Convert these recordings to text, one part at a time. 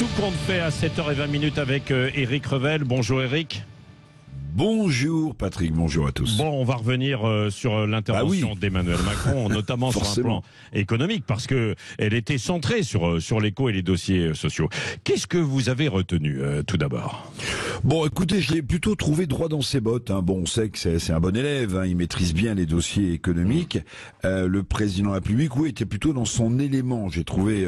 Tout compte fait à 7h20 avec Éric Revel. Bonjour Éric. Bonjour Patrick, bonjour à tous. Bon, on va revenir sur l'intervention d'Emmanuel Macron, notamment sur un plan économique, parce que elle était centrée sur l'éco et les dossiers sociaux. Qu'est-ce que vous avez retenu tout d'abord? Bon, écoutez, je l'ai plutôt trouvé droit dans ses bottes. Bon, on sait que c'est un bon élève, il maîtrise bien les dossiers économiques. Le président de la République, oui, était plutôt dans son élément, j'ai trouvé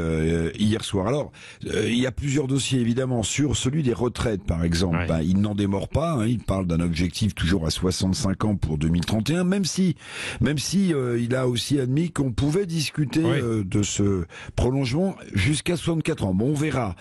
hier soir. Alors, il y a plusieurs dossiers, évidemment, sur celui des retraites, par exemple. Ouais. Il n'en démord pas, il parle d'un objectif toujours à 65 ans pour 2031, même si il a aussi admis qu'on pouvait discuter de ce prolongement jusqu'à 64 ans. Bon, on verra.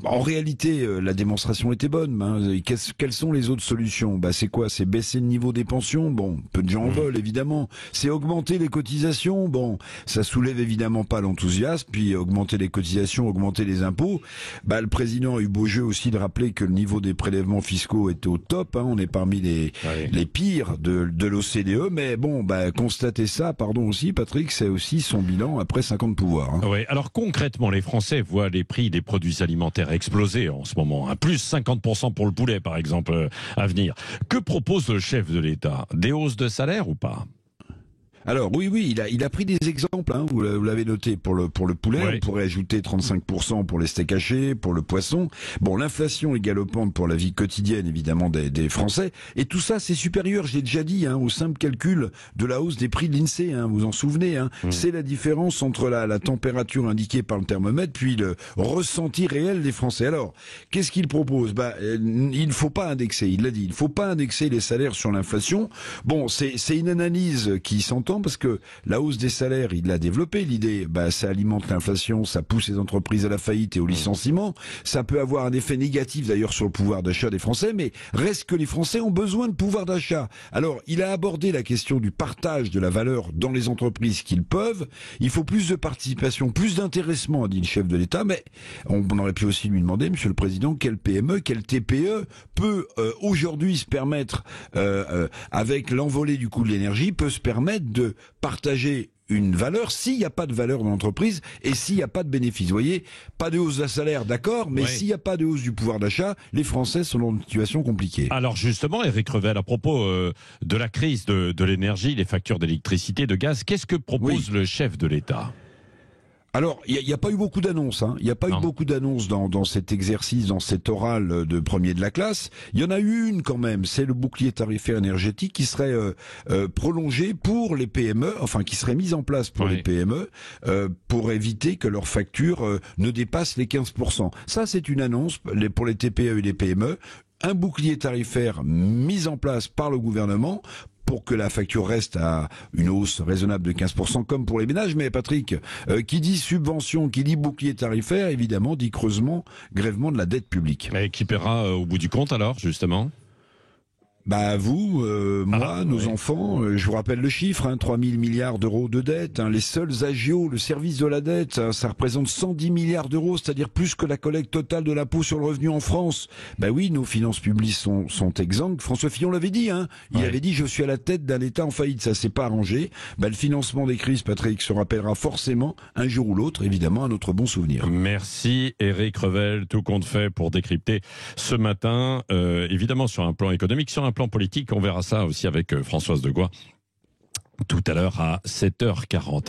En réalité, la démonstration était bonne. Quelles sont les autres solutions? C'est quoi? C'est baisser le niveau des pensions? Bon, peu de gens en veulent, évidemment. C'est augmenter les cotisations? Bon, ça soulève évidemment pas l'enthousiasme. Puis augmenter les cotisations, augmenter les impôts. Le président a eu beau jeu aussi de rappeler que le niveau des prélèvements fiscaux était au top. On est parmi les pires de l'OCDE. Mais bon, constater ça, pardon aussi, Patrick, c'est aussi son bilan après 5 ans de pouvoir. Oui, alors concrètement, les Français voient les prix des produits alimentaires exploser en ce moment. Plus 50% pour le poulet, par exemple, à venir. Que propose le chef de l'État? Des hausses de salaire ou pas? Alors oui, il a pris des exemples, vous l'avez noté, pour le poulet, on pourrait ajouter 35% pour les steaks hachés, pour le poisson. Bon, l'inflation est galopante pour la vie quotidienne, évidemment, des Français. Et tout ça, c'est supérieur, je l'ai déjà dit, au simple calcul de la hausse des prix de l'INSEE, vous en souvenez. C'est la différence entre la température indiquée par le thermomètre, puis le ressenti réel des Français. Alors, qu'est-ce qu'il propose? Il ne faut pas indexer, il l'a dit, il ne faut pas indexer les salaires sur l'inflation. Bon, c'est une analyse qui s'entend, parce que la hausse des salaires, il l'a développé, l'idée, ça alimente l'inflation, ça pousse les entreprises à la faillite et au licenciement, ça peut avoir un effet négatif d'ailleurs sur le pouvoir d'achat des Français, mais reste que les Français ont besoin de pouvoir d'achat. Alors, il a abordé la question du partage de la valeur dans les entreprises qu'ils peuvent, il faut plus de participation, plus d'intéressement, a dit le chef de l'État, mais on aurait pu aussi lui demander, Monsieur le Président, quelle PME, quelle TPE peut aujourd'hui se permettre, avec l'envolée du coût de l'énergie, peut se permettre de partager une valeur s'il n'y a pas de valeur dans l'entreprise et s'il n'y a pas de bénéfice. Vous voyez, pas de hausse de salaire, d'accord, mais s'il n'y a pas de hausse du pouvoir d'achat, les Français sont dans une situation compliquée. Alors justement, Éric Revel, à propos de la crise de l'énergie, les factures d'électricité, de gaz, qu'est-ce que propose le chef de l'État ? Alors, il n'y a pas eu beaucoup d'annonces. Il n'y a pas eu beaucoup d'annonces dans cet exercice, dans cet oral de premier de la classe. Il y en a eu une quand même, c'est le bouclier tarifaire énergétique qui serait prolongé pour les PME, enfin qui serait mis en place pour les PME, pour éviter que leurs factures ne dépassent les 15%. Ça, c'est une annonce pour les TPE et les PME. Un bouclier tarifaire mis en place par le gouvernement pour que la facture reste à une hausse raisonnable de 15% comme pour les ménages. Mais Patrick, qui dit subvention, qui dit bouclier tarifaire, évidemment, dit creusement, grèvement de la dette publique. Et qui paiera au bout du compte alors, justement ? Vous, moi, nos enfants, je vous rappelle le chiffre, 3 000 milliards d'euros de dette, les seuls agios, le service de la dette, ça représente 110 milliards d'euros, c'est-à-dire plus que la collecte totale de l'impôt sur le revenu en France. Oui, nos finances publiques sont exsangues. François Fillon l'avait dit, il avait dit je suis à la tête d'un État en faillite, ça s'est pas arrangé. Le financement des crises, Patrick, se rappellera forcément un jour ou l'autre, évidemment, un autre bon souvenir. Merci Éric Revel, tout compte fait pour décrypter ce matin, évidemment sur un plan économique, sur un plan politique, on verra ça aussi avec Françoise Degois tout à l'heure à 7h40.